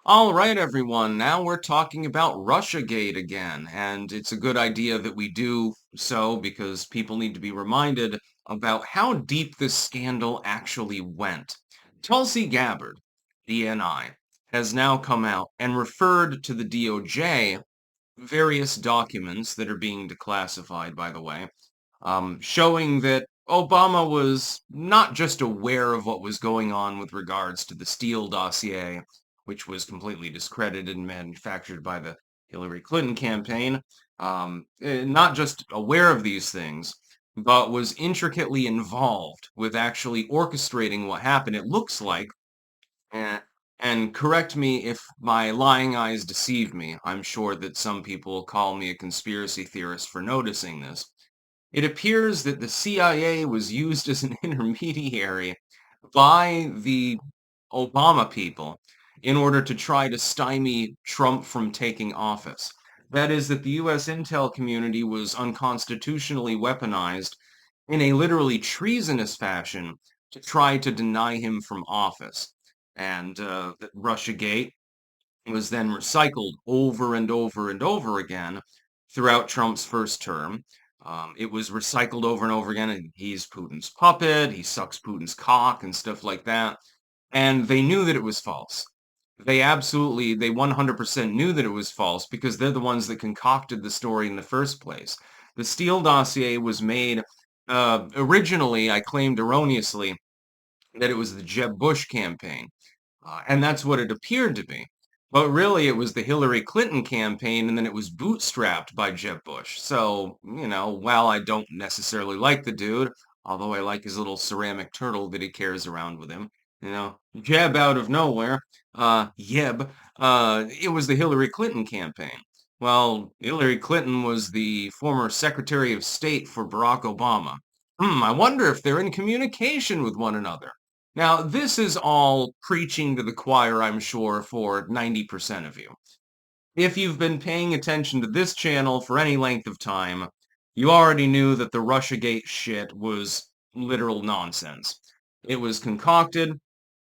All right, everyone. Now we're talking about Russiagate again, and it's a good idea that we do so because people need to be reminded about how deep this scandal actually went. Tulsi Gabbard, DNI, has now come out and referred to the DOJ various documents that are being declassified, by the way, showing that Obama was not just aware of what was going on with regards to the Steele dossier, which was completely discredited and manufactured by the Hillary Clinton campaign, not just aware of these things, but was intricately involved with actually orchestrating what happened. It looks like, eh, and correct me if my lying eyes deceive me. I'm sure that some people call me a conspiracy theorist for noticing this. It appears that the CIA was used as an intermediary by the Obama people in order to try to stymie Trump from taking office. That is, that the U.S. intel community was unconstitutionally weaponized in a literally treasonous fashion to try to deny him from office. And that Russiagate was then recycled over and over and over again throughout Trump's first term. It was recycled over and over again, and he's Putin's puppet, he sucks Putin's cock and stuff like that. And they knew that it was false. They 100% knew that it was false because they're the ones that concocted the story in the first place. The Steele dossier was made, originally, I claimed erroneously, that it was the Jeb Bush campaign. And that's what it appeared to be. But really, it was the Hillary Clinton campaign, and then it was bootstrapped by Jeb Bush. So, while I don't necessarily like the dude, although I like his little ceramic turtle that he carries around with him, Jeb out of nowhere, it was the Hillary Clinton campaign. Well, Hillary Clinton was the former Secretary of State for Barack Obama. I wonder if they're in communication with one another. Now, this is all preaching to the choir, I'm sure, for 90% of you. If you've been paying attention to this channel for any length of time, you already knew that the Russiagate shit was literal nonsense. It was concocted,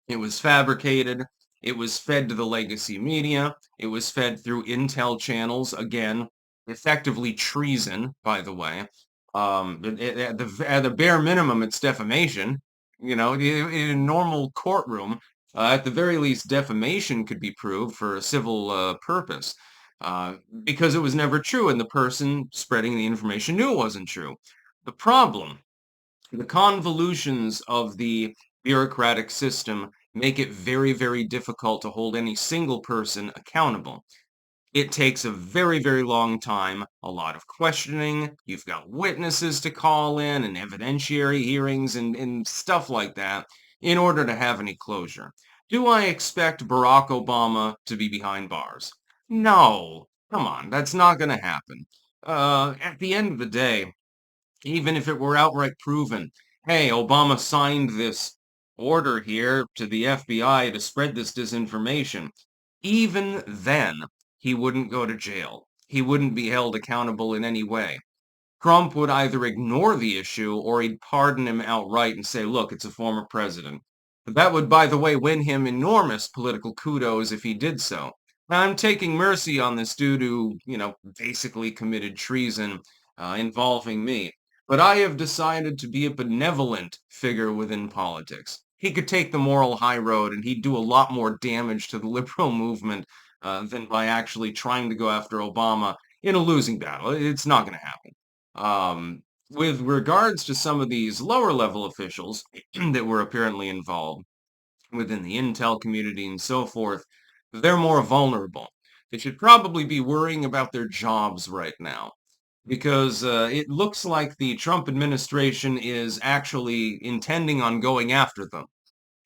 it was fabricated, it was fed to the legacy media, it was fed through intel channels, again, effectively treason, by the way. At the bare minimum, it's defamation. In a normal courtroom, at the very least, defamation could be proved for a civil purpose uh, because it was never true, and the person spreading the information knew it wasn't true. The problem, the convolutions of the bureaucratic system make it very, very difficult to hold any single person accountable. It takes a very, very long time, a lot of questioning. You've got witnesses to call in and evidentiary hearings and stuff like that in order to have any closure. Do I expect Barack Obama to be behind bars? No. Come on, that's not going to happen. At the end of the day, even if it were outright proven, hey, Obama signed this order here to the FBI to spread this disinformation, even then, he wouldn't go to jail. He wouldn't be held accountable in any way. Trump would either ignore the issue or he'd pardon him outright and say, look, it's a former president. But that would, by the way, win him enormous political kudos if he did so. Now, I'm taking mercy on this dude who, basically committed treason involving me. But I have decided to be a benevolent figure within politics. He could take the moral high road and he'd do a lot more damage to the liberal movement than by actually trying to go after Obama in a losing battle. It's not going to happen. With regards to some of these lower level officials that were apparently involved within the intel community and so forth, they're more vulnerable. They should probably be worrying about their jobs right now because it looks like the Trump administration is actually intending on going after them,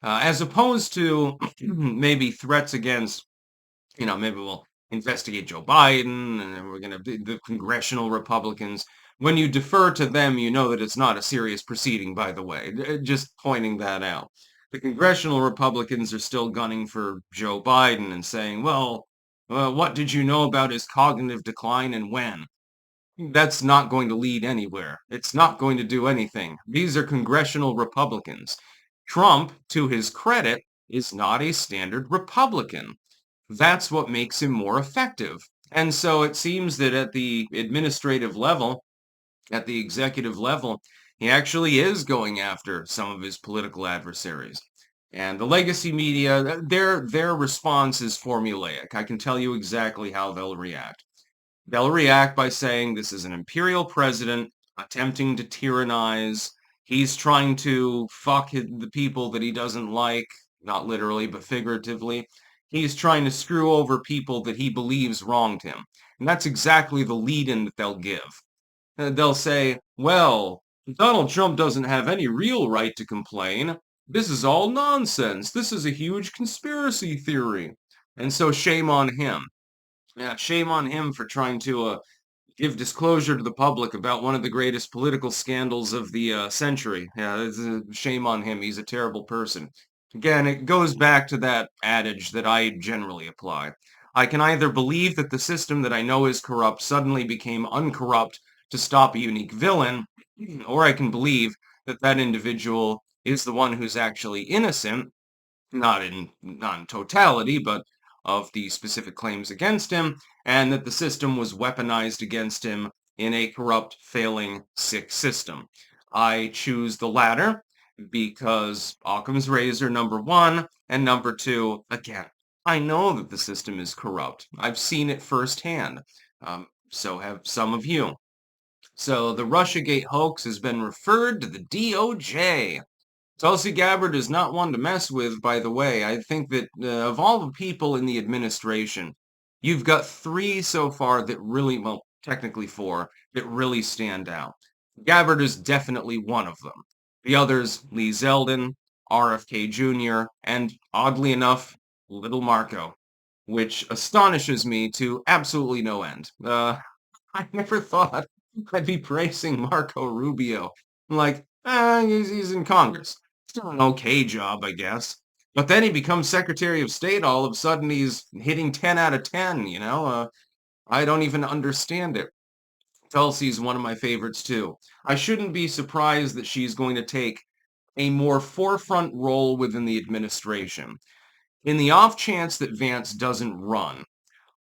as opposed to maybe threats against, maybe we'll investigate Joe Biden and then we're going to be the congressional Republicans. When you defer to them, you know that it's not a serious proceeding, by the way. Just pointing that out. The congressional Republicans are still gunning for Joe Biden and saying, well, what did you know about his cognitive decline and when? That's not going to lead anywhere. It's not going to do anything. These are congressional Republicans. Trump, to his credit, is not a standard Republican. That's what makes him more effective. And so it seems that at the administrative level, at the executive level, he actually is going after some of his political adversaries. And the legacy media, their response is formulaic. I can tell you exactly how they'll react. They'll react by saying this is an imperial president attempting to tyrannize. He's trying to fuck the people that he doesn't like, not literally, but figuratively. He's trying to screw over people that he believes wronged him. And that's exactly the lead-in that they'll give. They'll say, well, Donald Trump doesn't have any real right to complain. This is all nonsense. This is a huge conspiracy theory. And so shame on him. Yeah, shame on him for trying to give disclosure to the public about one of the greatest political scandals of the century. Yeah, it's a shame on him. He's a terrible person. Again, it goes back to that adage that I generally apply. I can either believe that the system that I know is corrupt suddenly became uncorrupt to stop a unique villain, or I can believe that that individual is the one who's actually innocent, not in totality, but of the specific claims against him, and that the system was weaponized against him in a corrupt, failing, sick system. I choose the latter because Occam's razor, number one, and number two, again, I know that the system is corrupt. I've seen it firsthand. So have some of you. So the Russiagate hoax has been referred to the DOJ. Tulsi Gabbard is not one to mess with, by the way. I think that of all the people in the administration, you've got three so far that really, well, technically four, that really stand out. Gabbard is definitely one of them. The others, Lee Zeldin, RFK Jr., and oddly enough, Little Marco, which astonishes me to absolutely no end. I never thought I'd be praising Marco Rubio. Like, he's in Congress. He's doing an okay job, I guess. But then he becomes Secretary of State. All of a sudden, he's hitting 10 out of 10, you know? I don't even understand it. Tulsi's one of my favorites, too. I shouldn't be surprised that she's going to take a more forefront role within the administration. In the off chance that Vance doesn't run,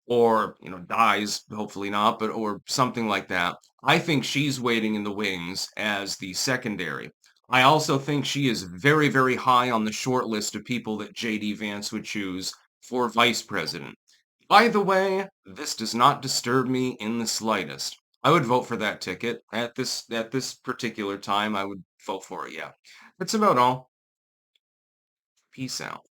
or dies, hopefully not, but or something like that, I think she's waiting in the wings as the secondary. I also think she is very, very high on the short list of people that JD Vance would choose for vice president. By the way, this does not disturb me in the slightest. I would vote for that ticket at this particular time. I would vote for it, yeah. That's about all. Peace out.